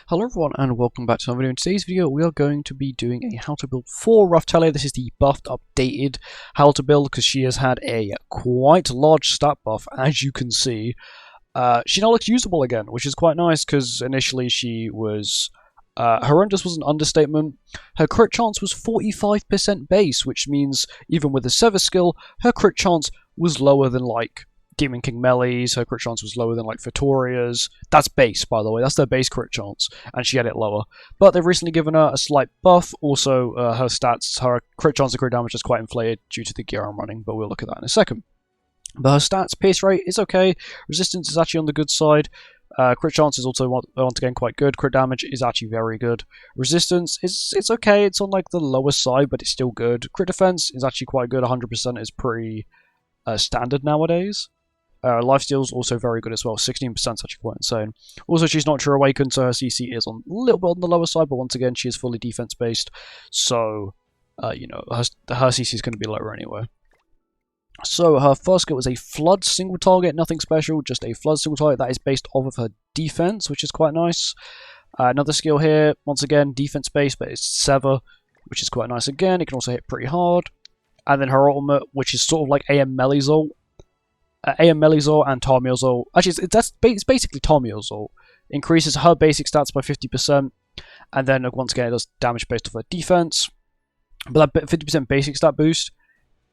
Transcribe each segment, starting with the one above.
Hello everyone and welcome back to another video. In today's video we are going to be doing a how to build for Raphtalia. This is the buffed, updated how to build because she has had a quite large stat buff, as you can see. She now looks usable again, which is quite nice because initially she was horrendous was an understatement. Her crit chance was 45% base, which means even with a Sever skill, her crit chance was lower than like Demon King Melee's. Her crit chance was lower than like Vittoria's. That's base, by the way. That's their base crit chance, and she had it lower. But they've recently given her a slight buff. Also, her stats, her crit chance and crit damage is quite inflated due to the gear I'm running, but we'll look at that in a second. But her stats, pierce rate is okay. Resistance is actually on the good side. Crit chance is also once again quite good. Crit damage is actually very good. Resistance it's okay. It's on like the lower side, but it's still good. Crit defense is actually quite good. 100% is pretty standard nowadays. Lifesteal is also very good as well. 16% is actually quite insane. Also, she's not True Awakened, so her CC is a little bit on the lower side, but once again, she is fully defense based, so you know her CC is going to be lower anyway. So her first skill is a Flood single target, nothing special, just a Flood single target that is based off of her defense, which is quite nice. Another skill here, once again, defense based, but it's Sever, which is quite nice again. It can also hit pretty hard. And then her ultimate, which is sort of like AM Melee's ult. AM Melee's ult and Tamiyo's ult. Actually, it's basically Tamiyo's ult. Increases her basic stats by 50%, and then once again it does damage based off her defense. But that 50% basic stat boost,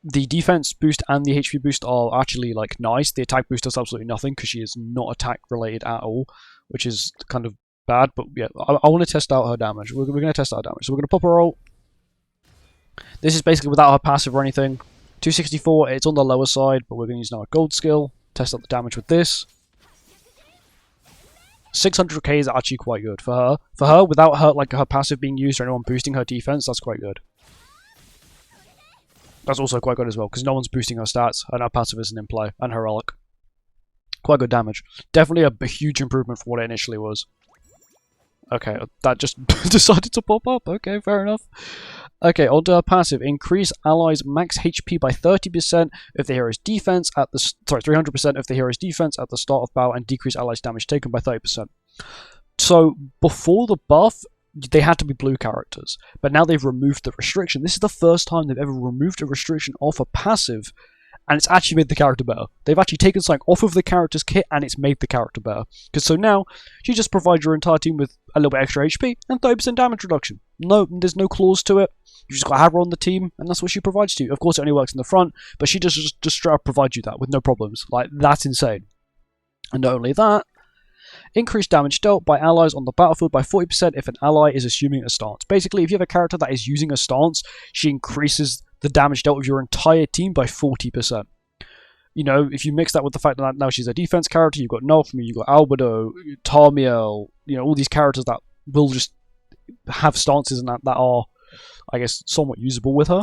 the defense boost and the HP boost are actually like nice. The attack boost does absolutely nothing because she is not attack related at all, which is kind of bad. But yeah, I want to test out her damage. We're going to test out her damage. So we're going to pop her ult. This is basically without her passive or anything. 264, it's on the lower side, but we're going to use now a gold skill. Test out the damage with this. 600k is actually quite good for her. For her, without her passive being used or anyone boosting her defense, that's quite good. That's also quite good as well, because no one's boosting her stats, and her passive isn't in play, and her relic. Quite good damage. Definitely a huge improvement from what it initially was. Okay, that just decided to pop up. Okay, fair enough. Okay, onto her passive. Increase allies' max HP by 30% if the hero's defense at the 300% if the hero's defense at the start of battle, and decrease allies' damage taken by 30%. So before the buff, they had to be blue characters, but now they've removed the restriction. This is the first time they've ever removed a restriction off a passive, and it's actually made the character better. They've actually taken something off of the character's kit, and it's made the character better. Because so now, she just provides your entire team with a little bit extra HP and 30% damage reduction. No, there's no clause to it. You just got to have her on the team, and that's what she provides to you. Of course, it only works in the front, but she just straight up provides you that with no problems. Like, that's insane. And not only that, increase damage dealt by allies on the battlefield by 40% if an ally is assuming a stance. Basically, if you have a character that is using a stance, she increases the damage dealt of your entire team by 40%. You know, if you mix that with the fact that now she's a defense character, you've got Naofumi, you've got Albedo, Tamiyo, you know, all these characters that will just have stances and that are, I guess, somewhat usable with her.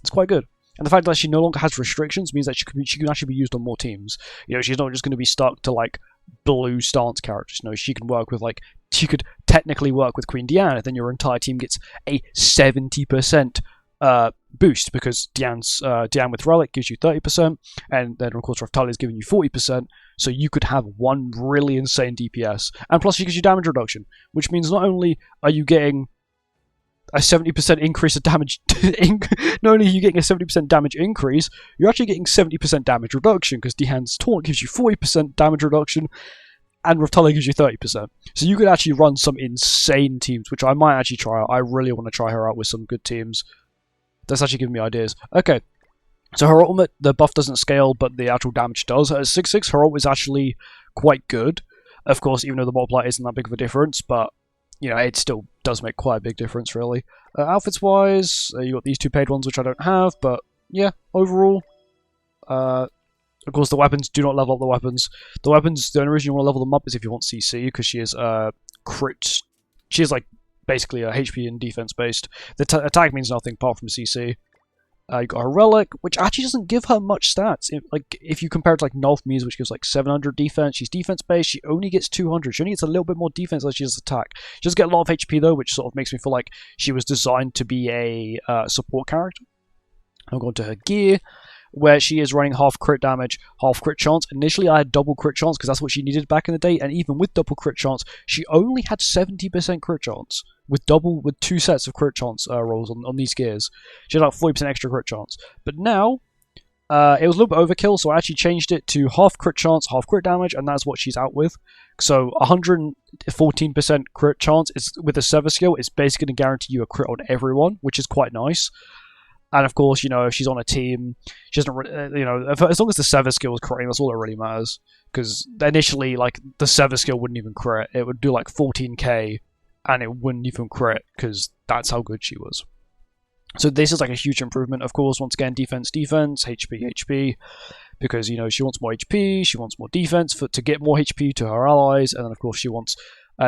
It's quite good. And the fact that she no longer has restrictions means that she can actually be used on more teams. You know, she's not just going to be stuck to, like, blue stance characters. You know, she can work with, like, she could technically work with Queen Diana, then your entire team gets a 70% boost, because Diane with Relic gives you 30%, and then of course Raphtalia is giving you 40%, so you could have one really insane DPS. And plus she gives you damage reduction, which means not only are you getting a 70% increase of damage, not only are you getting a 70% damage increase, you're actually getting 70% damage reduction, because Diane's Taunt gives you 40% damage reduction, and Raphtalia gives you 30%. So you could actually run some insane teams, which I might actually try out. I really want to try her out with some good teams. That's actually giving me ideas. Okay, so her ultimate, the buff doesn't scale, but the actual damage does. At 6/6, her ult is actually quite good. Of course, even though the multiplier isn't that big of a difference, but you know, it still does make quite a big difference, really. Outfits-wise, you got these two paid ones, which I don't have, but yeah, overall, of course, the weapons, do not level up the weapons. The weapons, the only reason you want to level them up is if you want CC, because she is crit. She is like basically a HP and defense based. The attack means nothing apart from CC. You got her relic, which actually doesn't give her much stats. If you compare it to like Naofumi's, which gives like 700 defense, she's defense based. She only gets 200. She only gets a little bit more defense than she does attack. She does get a lot of HP though, which sort of makes me feel like she was designed to be a support character. I'll go on to her gear. where she is running half crit damage, half crit chance. Initially, I had double crit chance because that's what she needed back in the day, and even with double crit chance, she only had 70% crit chance with 2 sets of crit chance rolls on these gears. She had like 40% extra crit chance. But now, it was a little bit overkill, so I actually changed it to half crit chance, half crit damage, and that's what she's out with. So 114% crit chance is with a Sever skill. It's basically going to guarantee you a crit on everyone, which is quite nice. And of course, if she's on a team, she doesn't, as long as the Sever skill is critting, that's all that really matters. Because initially, like, the Sever skill wouldn't even crit. It would do like 14k, and it wouldn't even crit, because that's how good she was. So this is like a huge improvement. Of course, once again, defense, HP, because, she wants more HP, she wants more defense to get more HP to her allies, and then of course she wants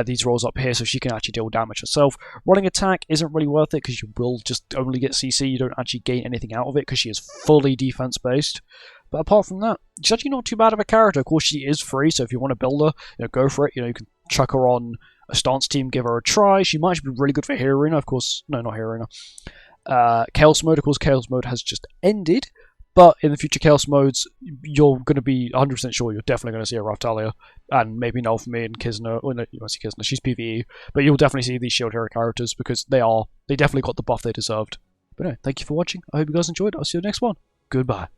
these rolls up here so she can actually deal damage herself. Running attack isn't really worth it because you will just only get CC, you don't actually gain anything out of it because she is fully defense based. But apart from that, she's actually not too bad of a character. Of course, she is free, so if you want to build her, go for it. You can chuck her on a stance team, give her a try. She might be really good for Hero Arena, of course. No, not Hero Arena. Chaos Mode, of course, Chaos Mode has just ended. But in the future Chaos Modes, you're going to be 100% sure you're definitely going to see a Raphtalia, and maybe Naofumi and Kisna. Well, no, you won't see Kisna, she's PvE. But you'll definitely see these Shield Hero characters because they definitely got the buff they deserved. But anyway, thank you for watching. I hope you guys enjoyed. I'll see you in the next one. Goodbye.